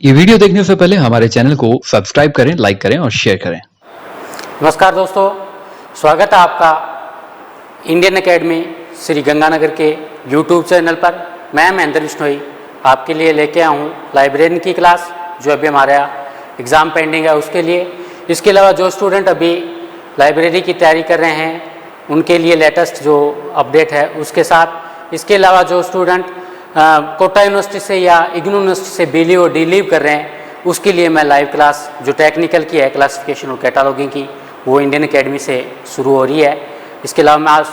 ये वीडियो देखने से पहले हमारे चैनल को सब्सक्राइब करें, लाइक करें और शेयर करें। नमस्कार दोस्तों, स्वागत है आपका इंडियन एकेडमी श्री गंगानगर के यूट्यूब चैनल पर। मैं महेंद्र बिश्नोई आपके लिए लेके आया हूँ लाइब्रेरी की क्लास, जो अभी हमारा एग्ज़ाम पेंडिंग है उसके लिए। इसके अलावा जो स्टूडेंट अभी लाइब्रेरी की तैयारी कर रहे हैं उनके लिए लेटेस्ट जो अपडेट है उसके साथ, इसके अलावा जो स्टूडेंट कोटा यूनिवर्सिटी से या इग्नू यूनिवर्सिटी से बीलीव और डीलीव कर रहे हैं उसके लिए मैं लाइव क्लास जो टेक्निकल की है, क्लासिफिकेशन और कैटालॉगिंग की, वो इंडियन एकेडमी से शुरू हो रही है। इसके अलावा मैं आज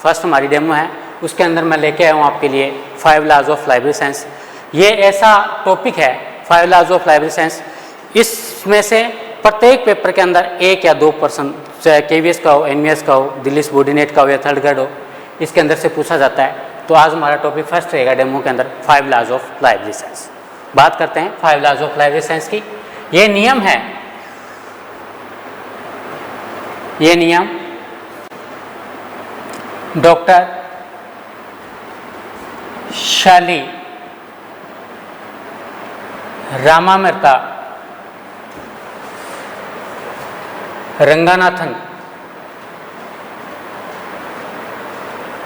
फर्स्ट हमारी डेमो है, उसके अंदर मैं लेके आया हूँ आपके लिए 5 लॉज ऑफ लाइब्रेरी साइंस। ये ऐसा टॉपिक है 5 लॉज ऑफ लाइब्रेरी साइंस, इसमें से प्रत्येक पेपर के अंदर 1 या 2%, चाहे KVS का हो, NVS का हो, दिल्ली सबॉर्डिनेट का हो या थर्ड ग्रेड हो, इसके अंदर से पूछा जाता है। तो आज हमारा टॉपिक फर्स्ट रहेगा डेमो के अंदर 5 लॉज ऑफ लाइब्रेरी साइंस। बात करते हैं 5 लॉज ऑफ लाइब्रेरी साइंस की। ये नियम है, ये नियम डॉक्टर शाली रामामृता रंगानाथन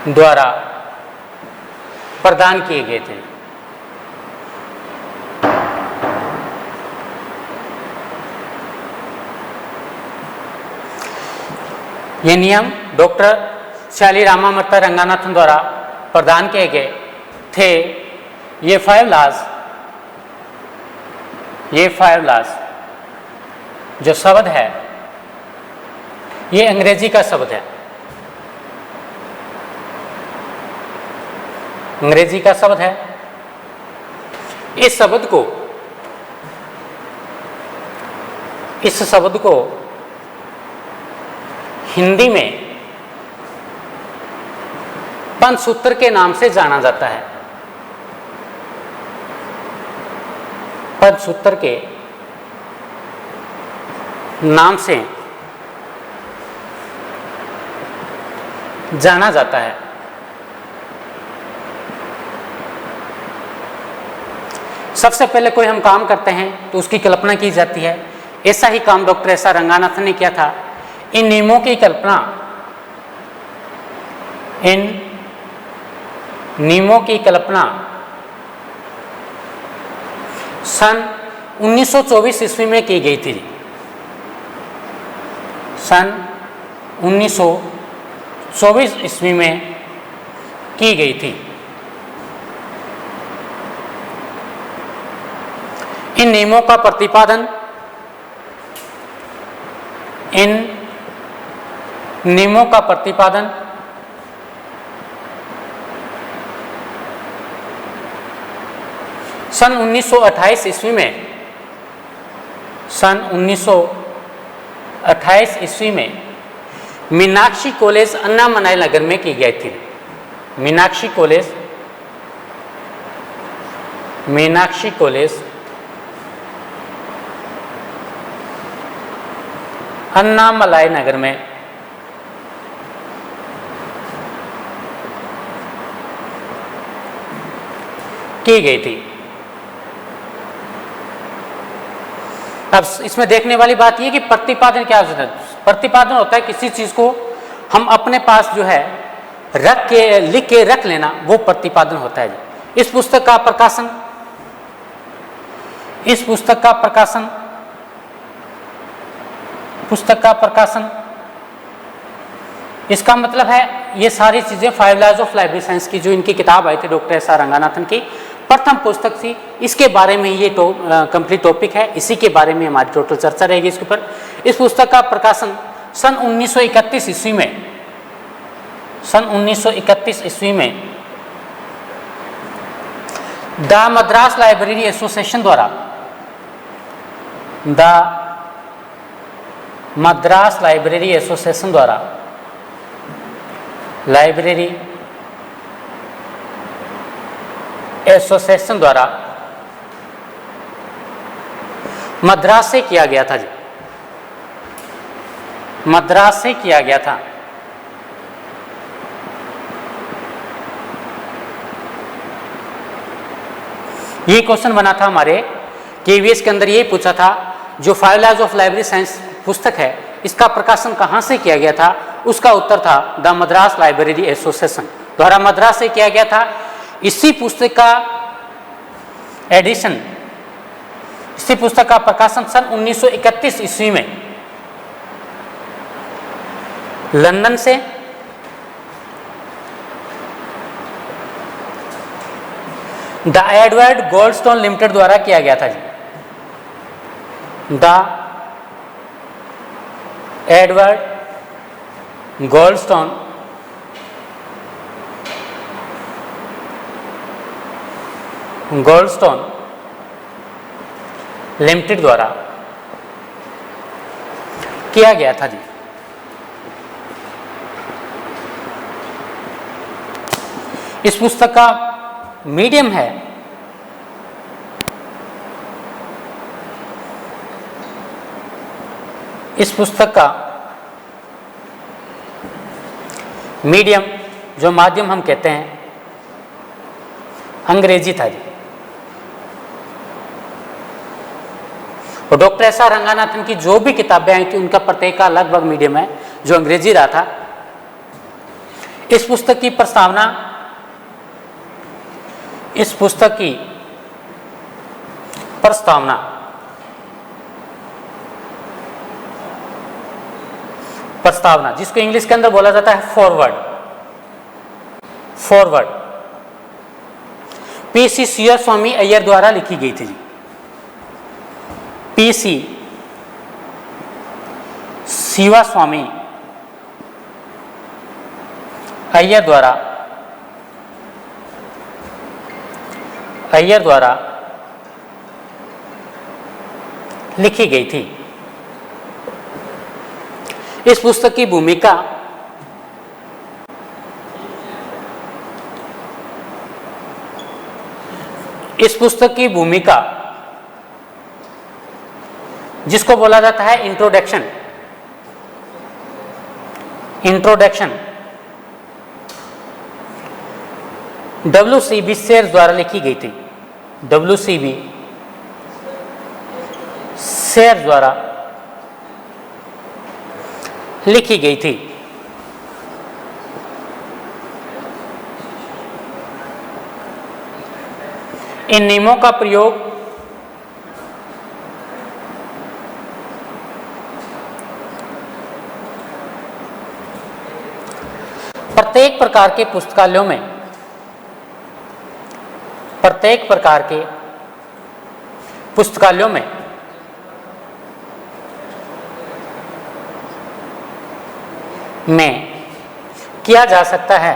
द्वारा प्रदान किए गए थे। ये नियम डॉक्टर शाली रामामृता रंगानाथन द्वारा प्रदान किए गए थे। ये 5 लॉज जो शब्द है ये अंग्रेजी का शब्द है, अंग्रेजी का शब्द है। इस शब्द को हिंदी में पंचसूत्र के नाम से जाना जाता है। पंचसूत्र के नाम से जाना जाता है। सबसे पहले कोई हम काम करते हैं तो उसकी कल्पना की जाती है। ऐसा ही काम डॉक्टर एस आर रंगानाथन ने किया था। इन नियमों की कल्पना, इन नियमों की कल्पना सन 1924 ईस्वी में की गई थी। सन 1924 ईस्वी में की गई थी। इन नियमों का प्रतिपादन, इन नियमों का प्रतिपादन सन 1928 ईस्वी में, सन 1928 ईस्वी में मीनाक्षी कॉलेज अन्नामलाई नगर में की गई थी। मीनाक्षी कॉलेज अन्नामलाई नगर में की गई थी। अब इसमें देखने वाली बात यह कि प्रतिपादन क्या होता है। प्रतिपादन होता है किसी चीज को हम अपने पास जो है लिख के रख लेना, वो प्रतिपादन होता है। इस पुस्तक का प्रकाशन, इसका मतलब है ये सारी चीजें 5 लॉज ऑफ लाइब्रेरी साइंस की जो इनकी किताब आई थी डॉक्टर एस आर रंगानाथन की, प्रथम पुस्तक थी। इसके बारे में ये कंप्लीट टॉपिक है, इसी के बारे में हमारी टोटल चर्चा रहेगी इसके ऊपर। इस पुस्तक का प्रकाशन सन 1931 ईस्वी में, सन 1931 ईस्वी में द मद्रास लाइब्रेरी एसोसिएशन द्वारा, द मद्रास लाइब्रेरी एसोसिएशन द्वारा, लाइब्रेरी एसोसिएशन द्वारा मद्रास से किया गया था जी, मद्रास से किया गया था। ये क्वेश्चन बना था हमारे KVS के अंदर यही पूछा था, जो 5 लॉज ऑफ लाइब्रेरी साइंस पुस्तक है, इसका प्रकाशन कहाँ से किया गया था? उसका उत्तर था द मद्रास लाइब्रेरी एसोसिएशन द्वारा मद्रास से किया गया था। इसी पुस्तक का एडिशन, इसी पुस्तक का प्रकाशन सन 1931 ईस्वी में लंदन से द एडवर्ड गोल्डस्टोन लिमिटेड द्वारा किया गया था जी। द एडवर्ड गोल्डस्टोन लिमिटेड द्वारा किया गया था जी। इस पुस्तक का मीडियम है इस पुस्तक का मीडियम, जो माध्यम हम कहते हैं, अंग्रेजी था जी। और डॉक्टर एस आर रंगानाथन की जो भी किताबें आई थी उनका प्रत्येक का लगभग मीडियम है जो अंग्रेजी रहा था। इस पुस्तक की प्रस्तावना, इस पुस्तक की प्रस्तावना जिसको इंग्लिश के अंदर बोला जाता है फॉरवर्ड, पीसी सिया स्वामी अय्यर द्वारा लिखी गई थी जी। पीसी शिवा स्वामी अय्यर द्वारा लिखी गई थी। इस पुस्तक की भूमिका जिसको बोला जाता है इंट्रोडक्शन WCB शेयर्स द्वारा लिखी गई थी। WCB शेयर्स द्वारा लिखी गई थी। इन नियमों का प्रयोग प्रत्येक प्रकार के पुस्तकालयों में किया जा सकता है।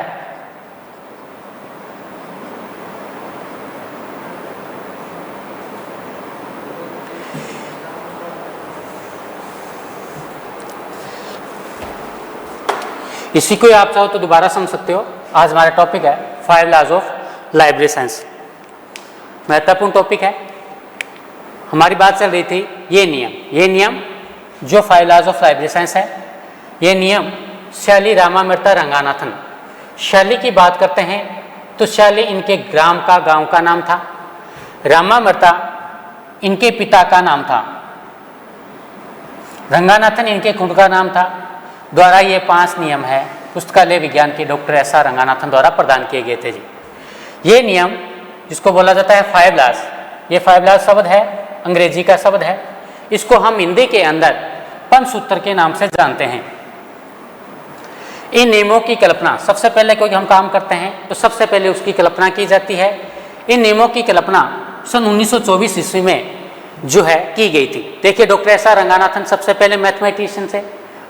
इसी को आप चाहो तो दोबारा समझ सकते हो। आज हमारा टॉपिक है 5 लॉज ऑफ लाइब्रेरी साइंस। महत्वपूर्ण टॉपिक है। हमारी बात चल रही थी ये नियम जो 5 लॉज ऑफ लाइब्रेरी साइंस है। ये नियम शैली रामामृता रंगानाथन। शैली की बात करते हैं तो शैली इनके गांव का नाम था। रामामृता इनके पिता का नाम था। रंगानाथन इनके खुद का नाम था। द्वारा ये 5 नियम है पुस्तकालय विज्ञान के डॉक्टर एस आर रंगानाथन द्वारा प्रदान किए गए थे जी। ये नियम जिसको बोला जाता है 5 लॉज, ये 5 लॉज शब्द है, अंग्रेजी का शब्द है। इसको हम हिंदी के अंदर पंचसूत्र के नाम से जानते हैं। इन नियमों की कल्पना सबसे पहले कोई हम काम करते हैं तो सबसे पहले उसकी कल्पना की जाती है। इन नियमों की कल्पना सन 1924 ईस्वी में जो है की गई थी। देखिए डॉक्टर एस आर रंगानाथन सबसे पहले मैथमेटिशियन थे,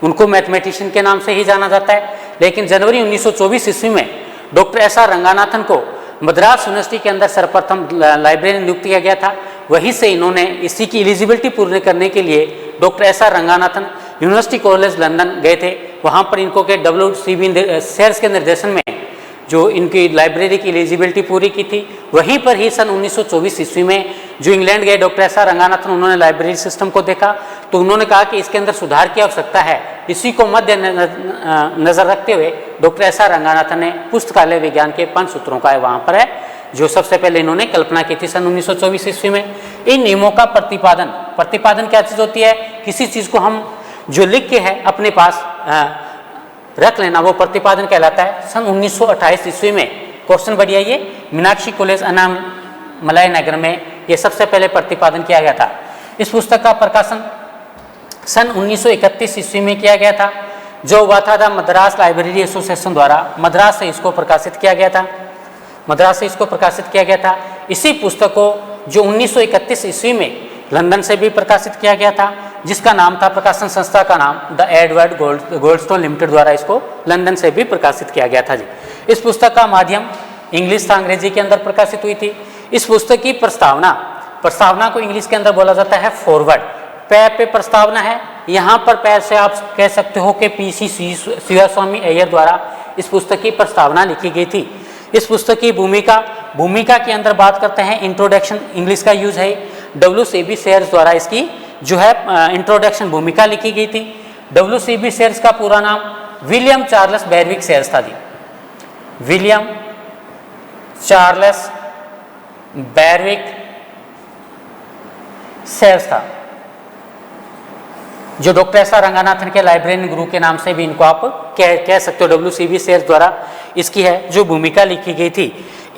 उनको मैथमेटिशियन के नाम से ही जाना जाता है। लेकिन जनवरी 1924 ईस्वी में डॉक्टर एस आर रंगानाथन को मद्रास यूनिवर्सिटी के अंदर सर्वप्रथम लाइब्रेरियन नियुक्त किया गया था। वहीं से इन्होंने इसी की एलिजिबिलिटी पूर्ण करने के लिए doctor S R Ranganathan university college London गए थे। वहाँ पर इनको के WCB शेयर्स के निर्देशन में जो इनकी लाइब्रेरी की एलिजिबिलिटी पूरी की थी। वहीं पर ही सन 1924 ईस्वी में जो इंग्लैंड गए डॉक्टर एस आर रंगानाथन, उन्होंने लाइब्रेरी सिस्टम को देखा तो उन्होंने कहा कि इसके अंदर सुधार की आवश्यकता है। इसी को मध्य नजर रखते हुए डॉक्टर एस आर रंगानाथन ने पुस्तकालय विज्ञान के 5 सूत्रों का वहाँ पर है जो सबसे पहले इन्होंने कल्पना की थी सन 1924 ईस्वी में। इन नियमों का प्रतिपादन क्या चीज होती है? किसी चीज को हम जो लिख के है अपने पास रख लेना, वो प्रतिपादन कहलाता है। सन 1928 ईस्वी में क्वेश्चन बढ़िया, ये मीनाक्षी कॉलेज अनामलाई नगर में ये सबसे पहले प्रतिपादन किया गया था। इस पुस्तक का प्रकाशन सन 1931 ईस्वी में किया गया था, जो हुआ था मद्रास लाइब्रेरी एसोसिएशन द्वारा। मद्रास से इसको प्रकाशित किया गया था। इसी पुस्तक को जो 1931 ईस्वी में लंदन से भी प्रकाशित किया गया था, जिसका नाम था, प्रकाशन संस्था का नाम द एडवर्ड गोल्डस्टोन लिमिटेड द्वारा इसको लंदन से भी प्रकाशित किया गया था जी। इस पुस्तक का माध्यम इंग्लिश था, अंग्रेजी के अंदर प्रकाशित हुई थी। इस पुस्तक की प्रस्तावना को इंग्लिश के अंदर बोला जाता है फॉरवर्ड। पैर पे प्रस्तावना है, यहाँ पर पैर से आप कह सकते हो कि पीसी शिवास्वामी अय्यर द्वारा इस पुस्तक की प्रस्तावना लिखी गई थी। इस पुस्तक की भूमिका के अंदर बात करते हैं, इंट्रोडक्शन इंग्लिश का यूज है। WCB शेयर्स द्वारा इसकी जो है इंट्रोडक्शन भूमिका लिखी गई थी। WCB शेयर्स का पूरा नाम विलियम चार्ल्स बैरविक शेयर्स था जी। विलियम चार्ल्स बैरविक शेयर्स था, जो डॉक्टर एस आर रंगानाथन के लाइब्रेरियन गुरु के नाम से भी इनको आप कह सकते हो। WCB शेयर्स द्वारा इसकी है जो भूमिका लिखी गई थी।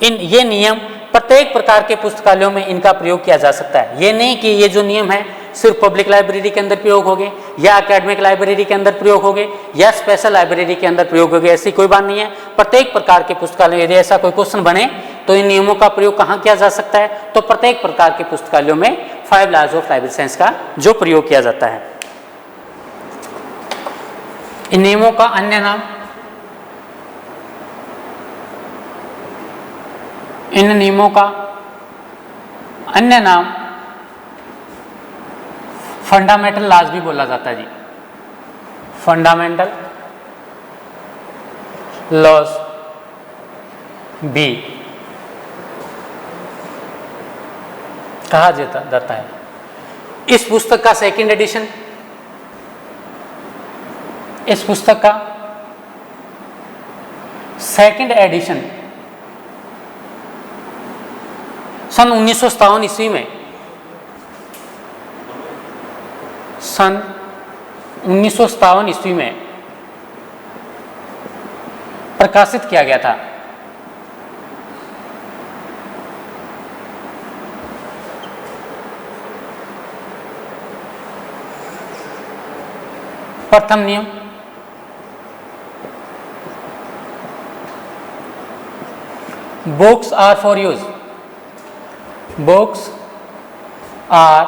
ये नियम प्रत्येक प्रकार के पुस्तकालयों में इनका प्रयोग किया जा सकता है। ये नहीं कि ये जो नियम है सिर्फ पब्लिक लाइब्रेरी के अंदर प्रयोग होंगे, या एकेडमिक लाइब्रेरी के अंदर प्रयोग होंगे, या स्पेशल लाइब्रेरी के अंदर प्रयोग होंगे, ऐसी कोई बात नहीं है। प्रत्येक प्रकार के पुस्तकालय, यदि ऐसा कोई क्वेश्चन बने तो इन नियमों का प्रयोग कहाँ किया जा सकता है? तो प्रत्येक प्रकार के पुस्तकालयों में 5 लॉज ऑफ लाइब्रेरी साइंस का जो प्रयोग किया जाता है। इन नियमों का अन्य नाम फंडामेंटल लॉज भी बोला जाता है जी। फंडामेंटल लॉज भी कहा जाता है। इस पुस्तक का सेकंड एडिशन, सन 1957 ईस्वी में प्रकाशित किया गया था। प्रथम नियम, books are for use. Books are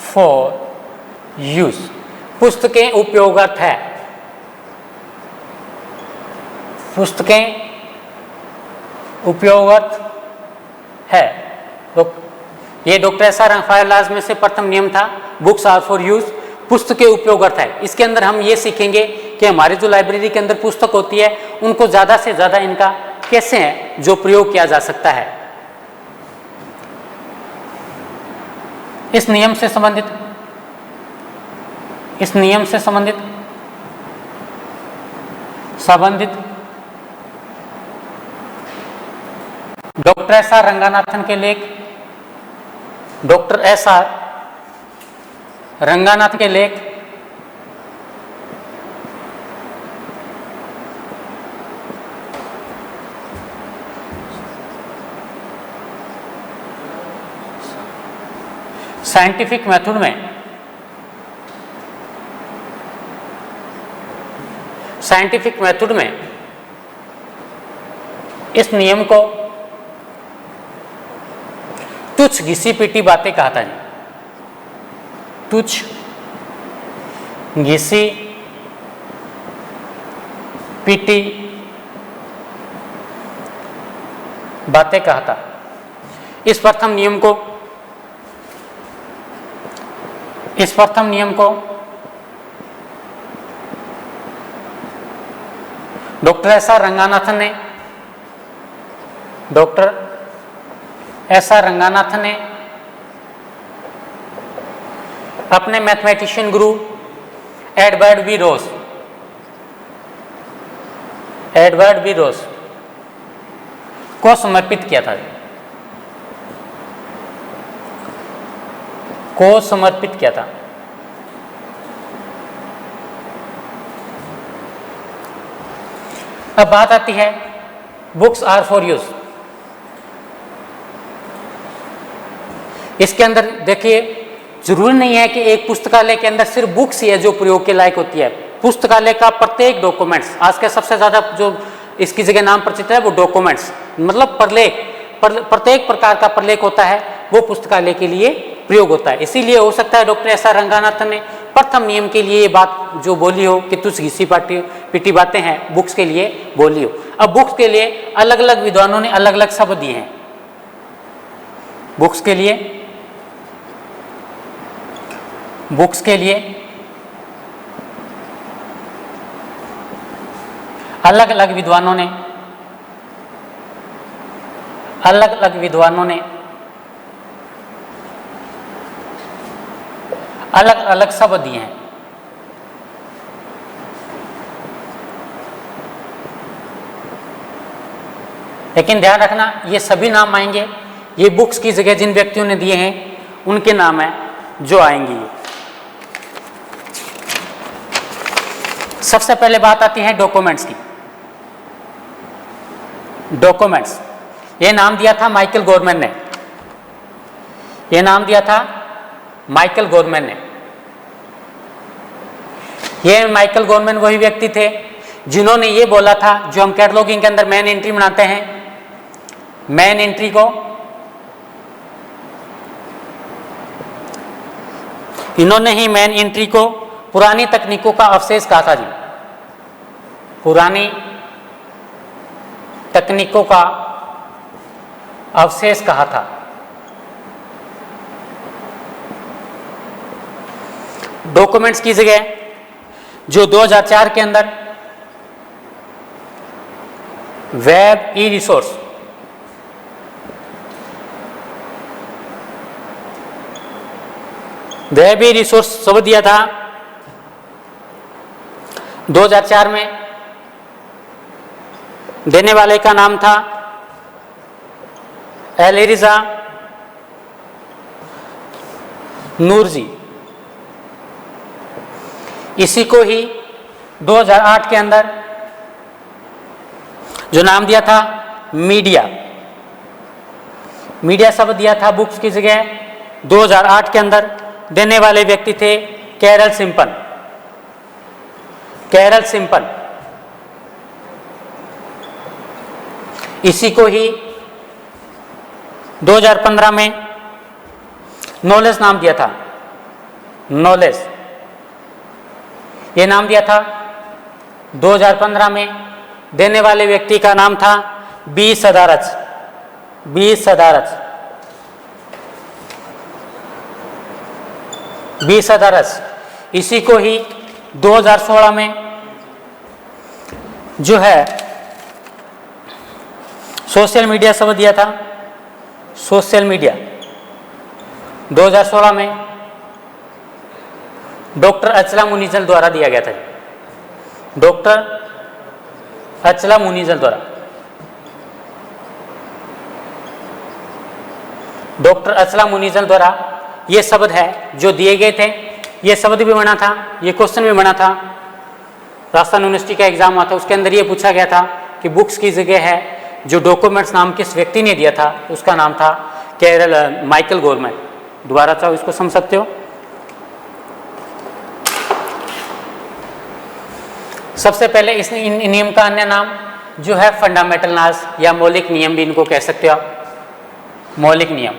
for use, पुस्तकें उपयोगार्थ है। पुस्तकें उपयोगार्थ है। तो ये डॉक्टर एस आर रंगानाथन में से प्रथम नियम था, बुक्स आर फॉर यूज, पुस्तकें उपयोगार्थ है। इसके अंदर हम ये सीखेंगे कि हमारे जो लाइब्रेरी के अंदर पुस्तक होती है उनको ज़्यादा से ज़्यादा इनका कैसे है जो प्रयोग किया जा सकता है। इस नियम से संबंधित डॉक्टर एस आर रंगानाथन के लेख, साइंटिफिक मेथड में इस नियम को तुच्छ घिसी पिटी बातें कहा था जी। तुच्छ घिसी पिटी बातें कहा था। इस प्रथम नियम को डॉक्टर एस आर रंगानाथन ने अपने मैथमेटिशियन गुरु एडवर्ड बी रोस को समर्पित किया था, को समर्पित किया था। अब बात आती है बुक्स आर फॉर यूज। इसके अंदर देखिए, जरूरी नहीं है कि एक पुस्तकालय के अंदर सिर्फ बुक्स ही है जो प्रयोग के लायक होती है। पुस्तकालय का प्रत्येक डॉक्यूमेंट्स, आज के सबसे ज्यादा जो इसकी जगह नाम प्रचलित है वो डॉक्यूमेंट्स, मतलब प्रलेख, प्रत्येक प्रकार का प्रलेख होता है वो पुस्तकालय के लिए प्रयोग होता है। इसीलिए हो सकता है डॉक्टर एस आर रंगानाथन ने प्रथम नियम के लिए ये बात जो बोली हो कि तुझ घिसी पिटी बातें हैं, बुक्स के लिए बोली हो। अब बुक्स के लिए अलग अलग विद्वानों ने अलग अलग शब्द दिए हैं। बुक्स के लिए अलग अलग विद्वानों ने अलग अलग शब्द दिए हैं। लेकिन ध्यान रखना, ये सभी नाम आएंगे, ये बुक्स की जगह जिन व्यक्तियों ने दिए हैं उनके नाम है जो आएंगे। सबसे पहले बात आती है डॉक्यूमेंट्स की। डॉक्यूमेंट्स, ये नाम दिया था माइकल गोरमैन ने, ये नाम दिया था माइकल गोरमैन ने। ये माइकल गोरमैन वही व्यक्ति थे जिन्होंने ये बोला था, जो हम कैटलॉगिंग के अंदर मेन एंट्री बनाते हैं, मेन एंट्री को इन्होंने ही मेन एंट्री को पुरानी तकनीकों का अवशेष कहा था जी, पुरानी तकनीकों का अवशेष कहा था। डॉक्यूमेंट्स की जगह जो 2004 के अंदर web e resource, web e resource शब्द दिया था 2004 में, देने वाले का नाम था एलिरिजा नूरजी। इसी को ही 2008 के अंदर जो नाम दिया था मीडिया, मीडिया शब्द दिया था बुक्स की जगह 2008 के अंदर। देने वाले व्यक्ति थे कैरल सिम्पन, कैरल सिम्पन। इसी को ही 2015 में नॉलेज नाम दिया था, नॉलेज ये नाम दिया था 2015 में। देने वाले व्यक्ति का नाम था बी सदारच, बी सदारच, बी सदारच। इसी को ही 2016 में जो है सोशल मीडिया शब्द दिया था, सोशल मीडिया 2016 में डॉक्टर अचला मुनीजल द्वारा दिया गया था, डॉक्टर अचला मुनीजल द्वारा। डॉक्टर अचला मुनीजल द्वारा ये शब्द है जो दिए गए थे। ये शब्द भी बना था, ये क्वेश्चन भी बना था, राजस्थान यूनिवर्सिटी का एग्जाम हुआ था, उसके अंदर ये पूछा गया था कि बुक्स की जगह है जो डॉक्यूमेंट्स नाम किस व्यक्ति ने दिया था, उसका नाम था केरल माइकल गोरमैन। दोबारा चाहो इसको समझ सकते हो। सबसे पहले इस नियम का अन्य नाम जो है फंडामेंटल लॉज या मौलिक नियम भी इनको कह सकते हो आप, मौलिक नियम,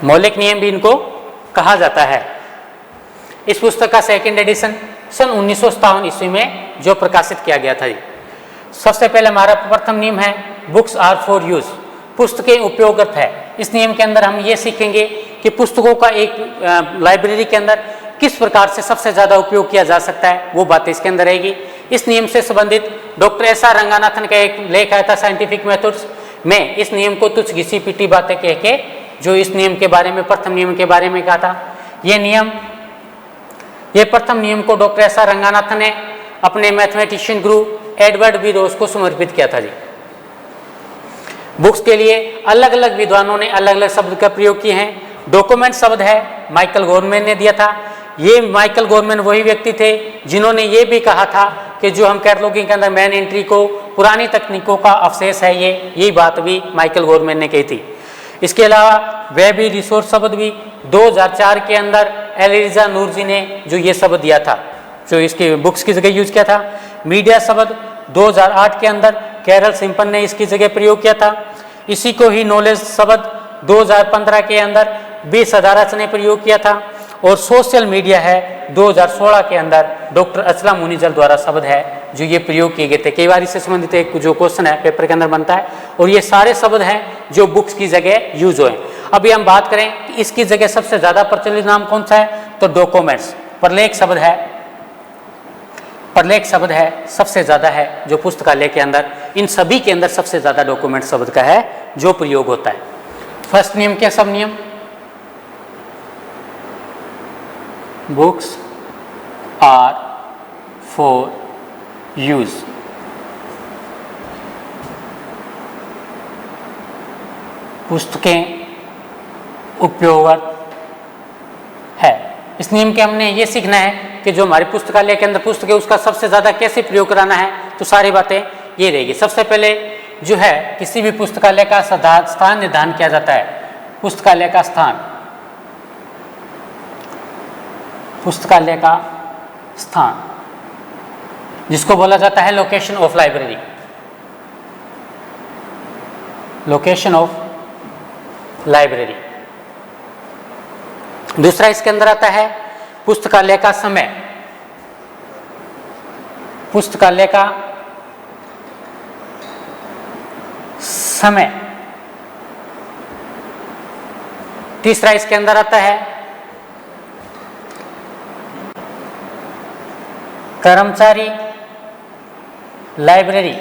मौलिक नियम भी इनको कहा जाता है। इस पुस्तक का सेकंड एडिशन सन 1957 ईस्वी में जो प्रकाशित किया गया था। सबसे पहले हमारा प्रथम नियम है बुक्स आर फॉर यूज, पुस्तकें उपयोगत है। इस नियम के अंदर हम ये सीखेंगे कि पुस्तकों का एक लाइब्रेरी के अंदर किस प्रकार से सबसे ज्यादा उपयोग किया जा सकता है, वो बातें इसके अंदर रहेगी। इस नियम से संबंधित डॉक्टर एस आर रंगानाथन का एक लेख आया था साइंटिफिक मेथड्स में, इस नियम को तुच्छ घिसी पिटी बातें कह के जो इस नियम के बारे में, प्रथम नियम के बारे में कहा था। ये प्रथम नियम को डॉक्टर एस आर रंगानाथन ने अपने मैथमेटिशियन गुरु एडवर्ड बी रोज को समर्पित किया था जी। बुक्स के लिए अलग अलग विद्वानों ने अलग अलग शब्द का प्रयोग किए हैं। डॉक्यूमेंट शब्द है माइकल गोरमैन ने दिया था। ये माइकल गोरमैन वही व्यक्ति थे जिन्होंने ये भी कहा था कि जो हम कैटलॉगिंग के अंदर मेन एंट्री को पुरानी तकनीकों का अवशेष है, यही बात भी माइकल गोरमैन ने कही थी। इसके अलावा वेब रिसोर्स शब्द भी 2004 के अंदर एलिजा नूरजी ने जो ये शब्द दिया था, जो इसकी बुक्स की जगह यूज किया था। मीडिया शब्द 2008 के अंदर कैरल सिंपन ने इसकी जगह प्रयोग किया था। इसी को ही नॉलेज शब्द 2015 के अंदर बी सदारत ने प्रयोग किया था। और सोशल मीडिया है 2016 के अंदर डॉक्टर असलम मुनीजर द्वारा शब्द है जो ये प्रयोग किए गए थे। कई बार इससे संबंधित एक जो क्वेश्चन है पेपर के अंदर बनता है, और ये सारे शब्द हैं जो बुक्स की जगह यूज हुए। अभी हम बात करें कि इसकी जगह सबसे ज्यादा प्रचलित नाम कौन सा है, तो डॉक्यूमेंट्स, प्रलेख शब्द है। प्रलेख शब्द है सबसे ज्यादा है जो पुस्तकालय के अंदर, इन सभी के अंदर सबसे ज्यादा डॉक्यूमेंट शब्द का है जो प्रयोग होता है। फर्स्ट नियम क्या, सब नियम, बुक्स आर फॉर यूज। पुस्तकें उपयोगार्थ है। इस नियम के हमने ये सीखना है कि जो हमारे पुस्तकालय के अंदर पुस्तक है उसका सबसे ज्यादा कैसे प्रयोग कराना है। तो सारी बातें ये रहेगी। सबसे पहले जो है किसी भी पुस्तकालय का स्थान निर्धारण किया जाता है। पुस्तकालय का स्थान, पुस्तकालय का स्थान जिसको बोला जाता है location of library, location of library. दूसरा इसके अंदर आता है पुस्तकालय का समय, पुस्तकालय का समय। तीसरा इसके अंदर आता है कर्मचारी लाइब्रेरी।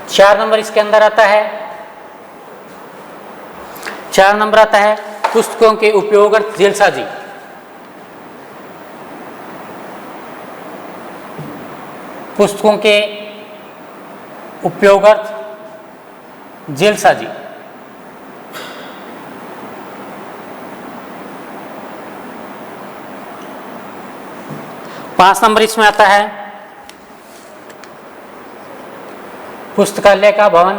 4 नंबर इसके अंदर आता है, 4 नंबर आता है पुस्तकों के उपयोगार्थ जेलसाजी। पुस्तकों के उपयोगार्थ जेलसाजी। 5 नंबर इसमें आता है पुस्तकालय का भवन,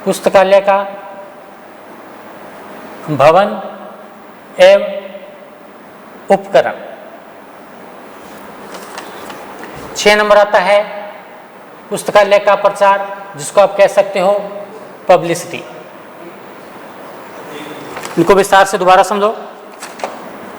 पुस्तकालय का भवन एवं उपकरण। 6 नंबर आता है पुस्तकालय का प्रचार जिसको आप कह सकते हो पब्लिसिटी। इनको विस्तार से दोबारा समझो।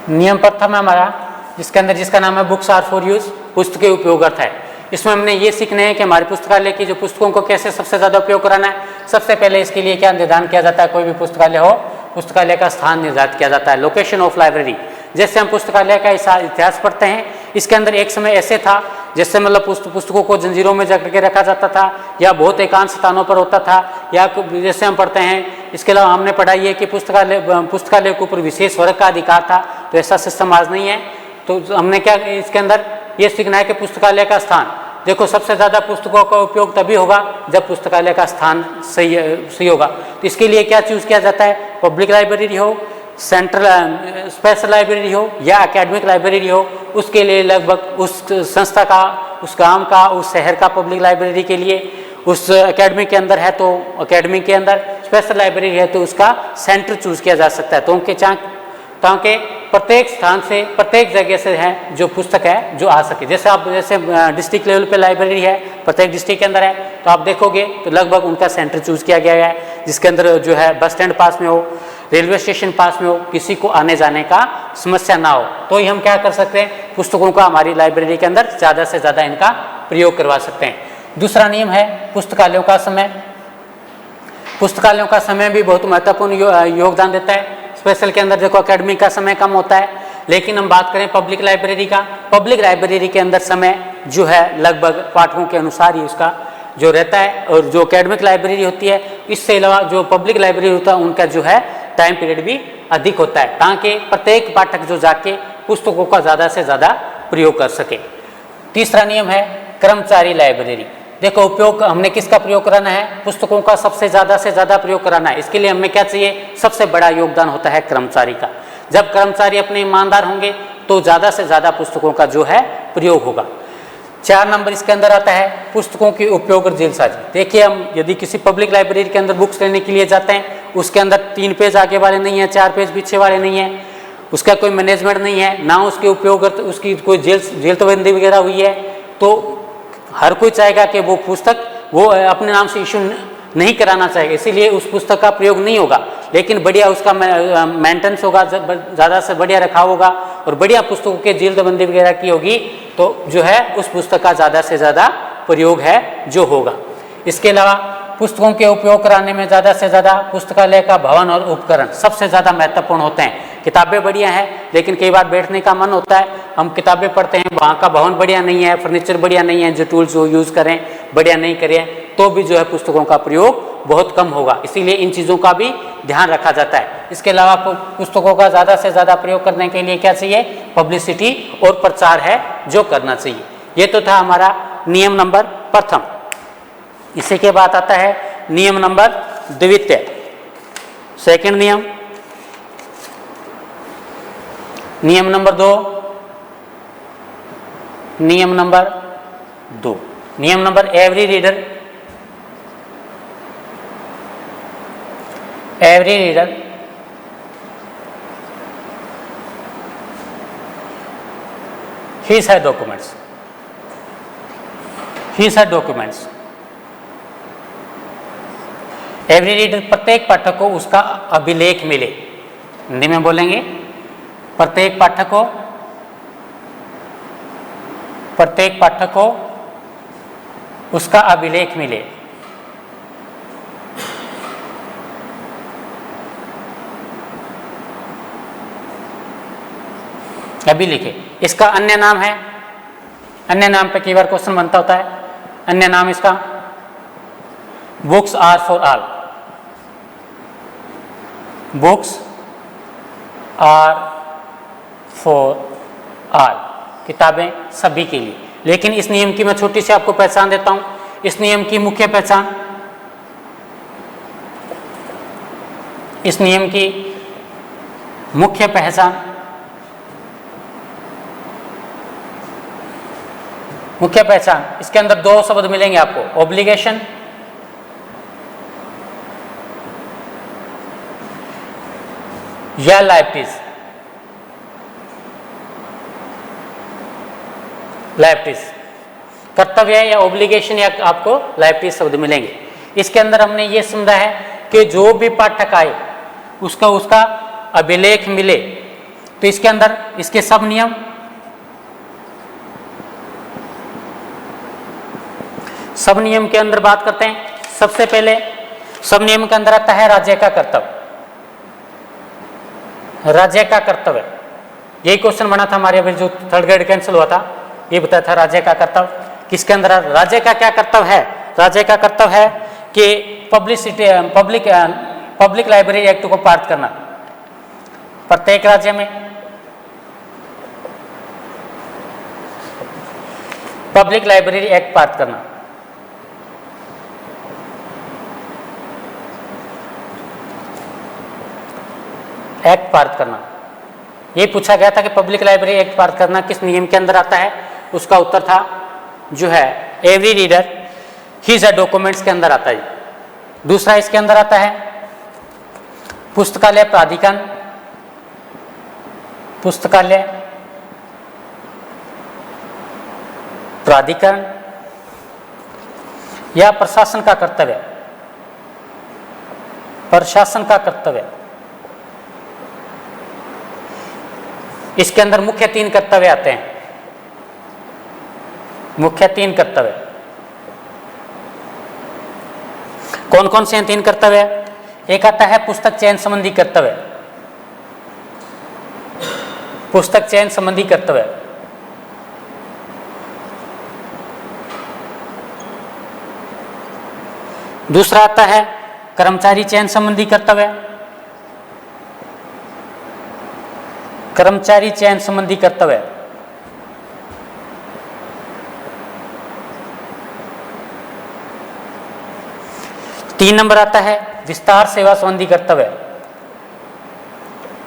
नियम प्रथम है हमारा जिसके अंदर जिसका नाम है बुक्स आर फॉर यूज, पुस्तकें उपयोगार्थ है। इसमें हमने ये सीखना है कि हमारे पुस्तकालय की जो पुस्तकों को कैसे सबसे ज्यादा उपयोग कराना है। सबसे पहले इसके लिए क्या निर्धारण किया जाता है, कोई भी पुस्तकालय हो पुस्तकालय का स्थान निर्धारित किया जाता है, लोकेशन ऑफ लाइब्रेरी। जैसे हम पुस्तकालय का इतिहास पढ़ते हैं, इसके अंदर एक समय ऐसे था जैसे मतलब पुस्तकों को जंजीरों में जकड़ के रखा जाता था या बहुत एकांत स्थानों पर होता था, या जैसे हम पढ़ते हैं इसके अलावा हमने पढ़ा है कि पुस्तकालय के ऊपर विशेष वर्ग का अधिकार था। तो ऐसा सिस्टम आज नहीं है। तो हमने क्या इसके अंदर ये सीखना है कि पुस्तकालय का स्थान, देखो सबसे ज़्यादा पुस्तकों का उपयोग तभी होगा जब पुस्तकालय का स्थान सही होगा। तो इसके लिए क्या चूज किया जाता है, पब्लिक लाइब्रेरी हो, सेंट्रल स्पेशल लाइब्रेरी हो या एकेडमिक लाइब्रेरी हो, उसके लिए लगभग उस संस्था का, उस गांव का, उस शहर का पब्लिक लाइब्रेरी के लिए, उस एकेडमी के अंदर है तो एकेडमी के अंदर, स्पेशल लाइब्रेरी है तो उसका सेंटर चूज किया जा सकता है। तो उनके ताकि प्रत्येक स्थान से प्रत्येक जगह से है जो पुस्तक है जो आ सके। जैसे आप डिस्ट्रिक्ट लेवल पे लाइब्रेरी है, प्रत्येक डिस्ट्रिक्ट के अंदर है, तो आप देखोगे तो लगभग उनका सेंटर चूज किया गया है जिसके अंदर जो है बस स्टैंड पास में हो, रेलवे स्टेशन पास में हो, किसी को आने जाने का समस्या ना हो। तो ही हम क्या कर सकते हैं, पुस्तकों का हमारी लाइब्रेरी के अंदर ज़्यादा से ज़्यादा इनका प्रयोग करवा सकते हैं। दूसरा नियम है पुस्तकालयों का समय। पुस्तकालयों का समय भी बहुत महत्वपूर्ण योगदान देता है। स्पेशल के अंदर देखो एकेडमी का समय कम होता है, लेकिन हम बात करें पब्लिक लाइब्रेरी का, पब्लिक लाइब्रेरी के अंदर समय जो है लगभग पाठकों के अनुसार ही उसका जो रहता है। और जो एकेडमिक लाइब्रेरी होती है, इससे अलावा जो पब्लिक लाइब्रेरी होता है उनका जो है टाइम पीरियड भी अधिक होता है, ताकि प्रत्येक पाठक जो जाके पुस्तकों का ज़्यादा से ज़्यादा प्रयोग कर सके। तीसरा नियम है कर्मचारी लाइब्रेरी। देखो, उपयोग हमने किसका प्रयोग कराना है? पुस्तकों का सबसे ज़्यादा से ज़्यादा प्रयोग कराना है। इसके लिए हमें क्या चाहिए? सबसे बड़ा योगदान होता है कर्मचारी का। जब कर्मचारी अपने ईमानदार होंगे तो ज़्यादा से ज़्यादा पुस्तकों का जो है प्रयोग होगा। 4 नंबर इसके अंदर आता है पुस्तकों की उपयोग और जेलसाजी। देखिए, हम यदि किसी पब्लिक लाइब्रेरी के अंदर बुक्स लेने के लिए जाते हैं, उसके अंदर 3 पेज आगे वाले नहीं है, 4 पेज पीछे वाले नहीं है, उसका कोई मैनेजमेंट नहीं है, ना उसके उपयोग उसकी कोई जेलबंदी वगैरह हुई है, तो हर कोई चाहेगा कि वो पुस्तक वो अपने नाम से इशू नहीं कराना चाहेगा, इसीलिए उस पुस्तक का प्रयोग नहीं होगा। लेकिन बढ़िया उसका मेंटेनेंस होगा, ज़्यादा से बढ़िया रखा होगा और बढ़िया पुस्तकों के जेलबंदी वगैरह की होगी, तो जो है उस पुस्तक का ज़्यादा से ज़्यादा प्रयोग है जो होगा। इसके अलावा पुस्तकों के उपयोग कराने में ज़्यादा से ज़्यादा पुस्तकालय का भवन और उपकरण सबसे ज़्यादा महत्वपूर्ण होते हैं। किताबें बढ़िया हैं, लेकिन कई बार बैठने का मन होता है, हम किताबें पढ़ते हैं, वहाँ का भवन बढ़िया नहीं है, फर्नीचर बढ़िया नहीं है, जो टूल्स वो यूज़ करें बढ़िया नहीं करें, तो भी जो है पुस्तकों का प्रयोग बहुत कम होगा। इसीलिए इन चीज़ों का भी ध्यान रखा जाता है। इसके अलावा पुस्तकों का ज़्यादा से ज़्यादा प्रयोग करने के लिए क्या चाहिए? पब्लिसिटी और प्रचार है जो करना चाहिए। ये तो था हमारा नियम नंबर प्रथम। इसी के बाद आता है नियम नंबर द्वितीय, सेकंड नियम। नियम नंबर 2, नियम नंबर 2, नियम number every reader his her documents। Every reader, प्रत्येक पाठक को उसका अभिलेख मिले। हिंदी में बोलेंगे, प्रत्येक पाठक को उसका अभिलेख मिले। अभी लिखे। इसका अन्य नाम है, अन्य नाम पे कई बार क्वेश्चन बनता होता है। अन्य नाम इसका books are for all. Books are for all, किताबें सभी के लिए। लेकिन इस नियम की मैं छोटी सी आपको पहचान देता हूं। इस नियम की मुख्य पहचान, इस नियम की मुख्य पहचान, इसके अंदर 2 शब्द मिलेंगे आपको, ऑब्लिगेशन या लाइबिलिटीज। कर्तव्य या ऑब्लिगेशन या आपको लाइबिलिटीज शब्द मिलेंगे। इसके अंदर हमने ये समझा है कि जो भी पाठक आए उसका अभिलेख मिले। तो इसके अंदर इसके सब नियम, सब नियम के अंदर बात करते हैं। सबसे पहले सब नियम के अंदर आता है राज्य का कर्तव्य। राज्य का कर्तव्य, यही क्वेश्चन बना था हमारे अभी जो 3rd ग्रेड कैंसिल हुआ था, ये बताया था राज्य का कर्तव्य। किसके अंदर राज्य का क्या कर्तव्य है? राज्य का कर्तव्य है कि पब्लिक लाइब्रेरी एक्ट को पारित करना। प्रत्येक राज्य में पब्लिक लाइब्रेरी एक्ट पारित करना। एक्ट पारित करना, ये पूछा गया था कि पब्लिक लाइब्रेरी एक्ट पारित करना किस नियम के अंदर आता है? उसका उत्तर था जो है एवरी रीडर हिज अ डॉक्यूमेंट्स के अंदर आता है। दूसरा इसके अंदर आता है पुस्तकालय प्राधिकरण, या प्रशासन का कर्तव्य। इसके अंदर मुख्य 3 कर्तव्य आते हैं। कौन कौन से हैं 3 कर्तव्य? एक आता है पुस्तक चयन संबंधी कर्तव्य। दूसरा आता है कर्मचारी चयन संबंधी कर्तव्य। 3 नंबर आता है विस्तार सेवा संबंधी कर्तव्य।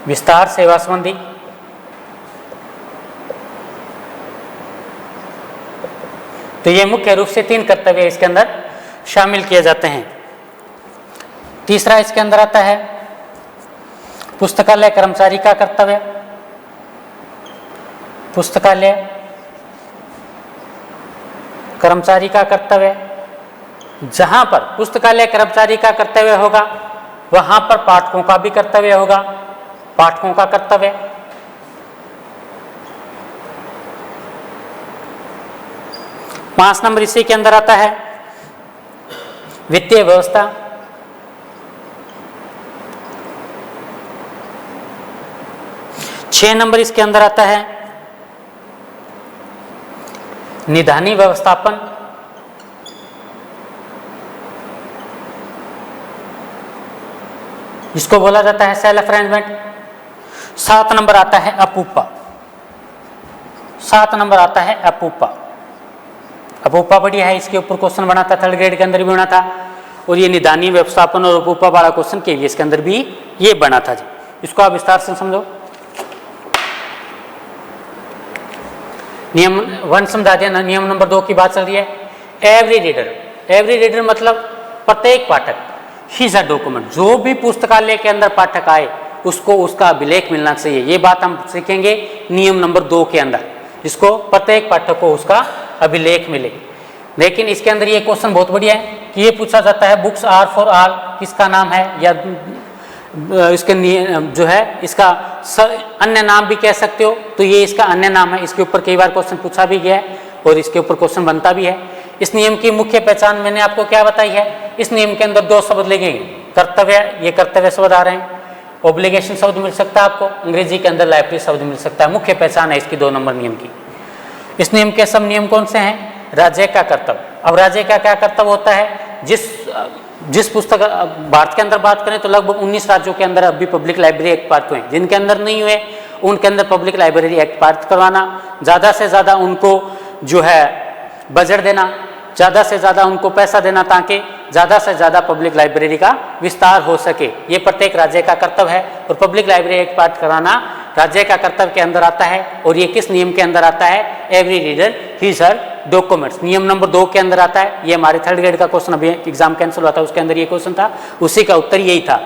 विस्तार सेवा संबंधी, तो ये मुख्य रूप से 3 कर्तव्य इसके अंदर शामिल किए जाते हैं। तीसरा इसके अंदर आता है पुस्तकालय कर्मचारी का कर्तव्य। पुस्तकालय कर्मचारी का कर्तव्य, जहां पर पुस्तकालय कर्मचारी का कर्तव्य होगा वहां पर पाठकों का भी कर्तव्य होगा। पाठकों का कर्तव्य, 5 नंबर इसी के अंदर आता है वित्तीय व्यवस्था। 6 नंबर इसके अंदर आता है निधानी व्यवस्थापन। जिसको बोला जाता है सेल्फ अरेंजमेंट। 7 नंबर आता है अपूपा। 7 नंबर आता है अपूपा। अपूपा बढ़िया है, इसके ऊपर क्वेश्चन बना था, 3rd ग्रेड के अंदर भी बना था, और ये निदानी व्यवस्थापन और अपूपा वाला क्वेश्चन के इसके अंदर भी ये बना था जी। इसको आप विस्तार से समझो। नियम 1 समझा दिया ना। नियम नंबर 2 की बात चल रही है। एवरी रीडर, एवरी रीडर मतलब प्रत्येक पाठक, हिज अ डॉक्यूमेंट, जो भी पुस्तकालय के अंदर पाठक आए उसको उसका अभिलेख मिलना चाहिए। ये बात हम सीखेंगे नियम नंबर 2 के अंदर, जिसको प्रत्येक पाठक को उसका अभिलेख मिले। लेकिन इसके अंदर ये क्वेश्चन बहुत बढ़िया है कि ये पूछा जाता है बुक्स आर फॉर ऑल किसका नाम है, या इसके जो है इसका अन्य नाम भी कह सकते हो, तो ये इसका अन्य नाम है। इसके ऊपर कई बार क्वेश्चन पूछा भी गया है और इसके ऊपर क्वेश्चन बनता भी है। इस नियम की मुख्य पहचान मैंने आपको क्या बताई है। इस नियम के अंदर 2 शब्द लगेंगे, कर्तव्य, ये कर्तव्य शब्द आ रहे हैं, ऑब्लिगेशन शब्द मिल सकता है आपको, अंग्रेजी के अंदर लाइब्रेरी शब्द मिल सकता है। मुख्य पहचान है इसकी 2 नंबर नियम की। इस नियम के सब नियम कौन से हैं? राज्य का कर्तव्य। अब राज्य का क्या कर्तव्य होता है? जिस पुस्तक भारत के अंदर बात करें तो लगभग 19 राज्यों के अंदर अभी पब्लिक लाइब्रेरी एक्ट पारित हुए हैं। जिनके अंदर नहीं हुए उनके अंदर पब्लिक लाइब्रेरी एक्ट पारित करवाना, ज़्यादा से ज़्यादा उनको जो है बजट देना, ज़्यादा से ज़्यादा उनको पैसा देना, ताकि ज़्यादा से ज़्यादा पब्लिक लाइब्रेरी का विस्तार हो सके। ये प्रत्येक राज्य का कर्तव्य है और पब्लिक लाइब्रेरी एक्ट पारित कराना राज्य का कर्तव्य के अंदर आता है। और ये किस नियम के अंदर आता है? Every reader his her documents, नियम नंबर 2 के अंदर आता है। ये हमारे 3rd ग्रेड का क्वेश्चन, अभी एग्जाम कैंसिल हुआ था उसके अंदर ये क्वेश्चन था, उसी का उत्तर यही था।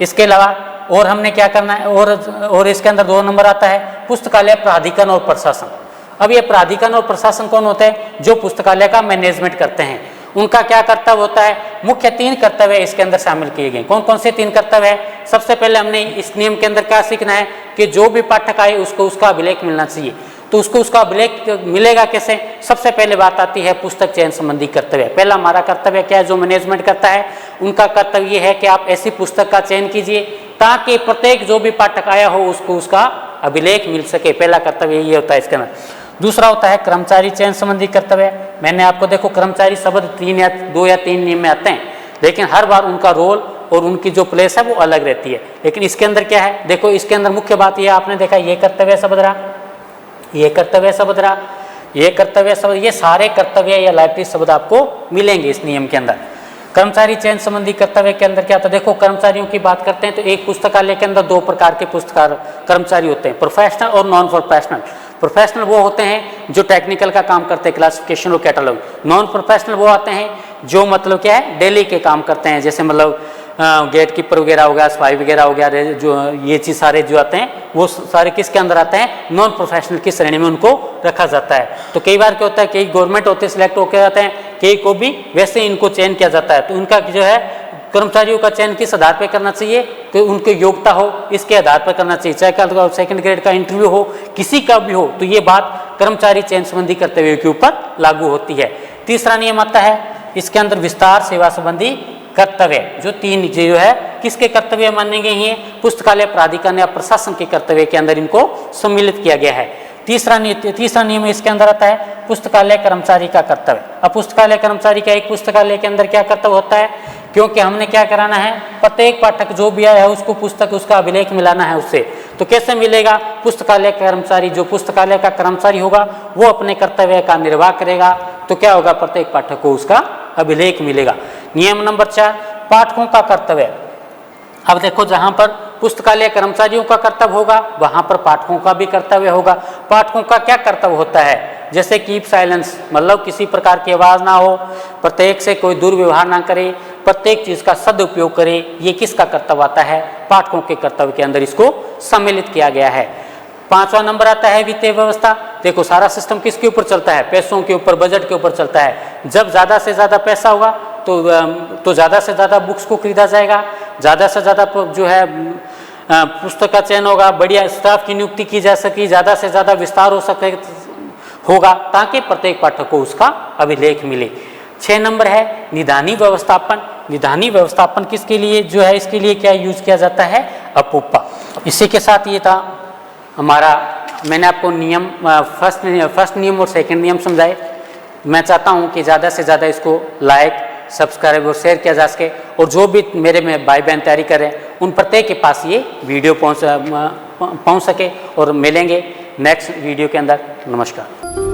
इसके अलावा और हमने क्या करना है, और इसके अंदर 2 नंबर आता है पुस्तकालय प्राधिकरण और प्रशासन। अब ये प्राधिकरण और प्रशासन कौन होते हैं? जो पुस्तकालय का मैनेजमेंट करते हैं, उनका क्या कर्तव्य होता है? मुख्य 3 कर्तव्य इसके अंदर शामिल किए गए। कौन कौन से 3 कर्तव्य है? सबसे पहले हमने इस नियम के अंदर क्या सीखना है कि जो भी पाठक आए उसको उसका अभिलेख मिलना चाहिए। तो उसको उसका अभिलेख मिलेगा कैसे? सबसे पहले बात आती है पुस्तक चयन संबंधी कर्तव्य। पहला हमारा कर्तव्य क्या है? जो मैनेजमेंट करता है उनका कर्तव्य ये है कि आप ऐसी पुस्तक का चयन कीजिए ताकि प्रत्येक जो भी पाठक आया हो उसको उसका अभिलेख मिल सके। पहला कर्तव्य ये होता है इसके अंदर। दूसरा होता है कर्मचारी चयन संबंधी कर्तव्य। मैंने आपको देखो कर्मचारी शब्द 2 या 3 नियम में आते हैं, लेकिन हर बार उनका रोल और उनकी जो प्लेस है वो अलग रहती है। लेकिन इसके अंदर क्या है? देखो इसके अंदर मुख्य बात ये आपने देखा, ये कर्तव्य शब्द रहा, ये कर्तव्य शब्द रहा, ये कर्तव्य शब्द, ये सारे कर्तव्य या लाइब्रेरी शब्द आपको मिलेंगे इस नियम के अंदर। कर्मचारी चयन संबंधी कर्तव्य के अंदर क्या था? देखो कर्मचारियों की बात करते हैं तो एक पुस्तकालय के अंदर 2 प्रकार के कर्मचारी होते हैं, प्रोफेशनल और नॉन प्रोफेशनल। प्रोफेशनल वो होते हैं जो टेक्निकल का काम करते हैं, क्लासिफिकेशन और कैटलॉग। नॉन प्रोफेशनल वो आते हैं जो मतलब क्या है डेली के काम करते हैं, जैसे मतलब गेट कीपर वगैरह हो गया, स्पाई वगैरह हो गया, जो ये चीज़ सारे जो आते हैं वो सारे किसके अंदर आते हैं? नॉन प्रोफेशनल की श्रेणी में उनको रखा जाता है। तो कई बार क्या होता है, कई गवर्नमेंट होते सिलेक्ट होकर जाते हैं, कई को भी वैसे ही इनको चयन किया जाता है। तो उनका जो है कर्मचारियों का चयन किस आधार पर करना चाहिए? कि उनकी योग्यता हो, इसके आधार पर करना चाहिए। चाहे का 2nd ग्रेड का इंटरव्यू हो, किसी का भी हो, तो ये बात कर्मचारी चयन संबंधी कर्तव्य के ऊपर लागू होती है। तीसरा नियम आता है इसके अंदर विस्तार सेवा संबंधी कर्तव्य। जो 3 जो है किसके कर्तव्य माने गए हैं? पुस्तकालय प्राधिकरण या प्रशासन के कर्तव्य के अंदर इनको सम्मिलित किया गया है। तीसरा नियम इसके अंदर आता है पुस्तकालय कर्मचारी का कर्तव्य। अब पुस्तकालय कर्मचारी का एक पुस्तकालय के अंदर क्या कर्तव्य होता है? क्योंकि हमने क्या कराना है, प्रत्येक पाठक जो भी आया है उसको पुस्तक उसका अभिलेख मिलाना है उससे। तो कैसे मिलेगा? पुस्तकालय कर्मचारी, जो पुस्तकालय का कर्मचारी होगा वो अपने कर्तव्य का निर्वाह करेगा। तो क्या होगा? प्रत्येक पाठक को उसका अभिलेख मिलेगा। नियम नंबर 4, पाठकों का कर्तव्य। अब देखो, जहाँ पर पुस्तकालय कर्मचारियों का कर्तव्य होगा, वहाँ पर पाठकों का भी कर्तव्य होगा। पाठकों का क्या कर्तव्य होता है? जैसे कीप साइलेंस, मतलब किसी प्रकार की आवाज़ ना हो, प्रत्येक से कोई दुर्व्यवहार ना करे, प्रत्येक चीज़ का सदुपयोग करे। ये किसका कर्तव्य आता है? पाठकों के कर्तव्य के अंदर इसको सम्मिलित किया गया है। 5वां नंबर आता है वित्तीय व्यवस्था। देखो, सारा सिस्टम किसके ऊपर चलता है? पैसों के ऊपर, बजट के ऊपर चलता है। जब ज़्यादा से ज़्यादा पैसा होगा तो ज़्यादा से ज़्यादा बुक्स को खरीदा जाएगा, ज़्यादा से ज़्यादा जो है पुस्तक का चयन होगा, बढ़िया स्टाफ की नियुक्ति की जा सके, ज़्यादा से ज़्यादा विस्तार हो सके होगा, ताकि प्रत्येक पाठक को उसका अभिलेख मिले। 6 नंबर है निधानी व्यवस्थापन। निधानी व्यवस्थापन किसके लिए जो है, इसके लिए क्या यूज किया जाता है? अपूपा। इसी के साथ ये था हमारा, मैंने आपको नियम फर्स्ट नियम और सेकंड नियम समझाए। मैं चाहता हूँ कि ज़्यादा से ज़्यादा इसको लाइक, सब्सक्राइब और शेयर किया जा सके, और जो भी मेरे में भाई बहन तैयारी करें उन प्रत्येक के पास ये वीडियो पहुँच सके। और मिलेंगे नेक्स्ट वीडियो के अंदर। नमस्कार।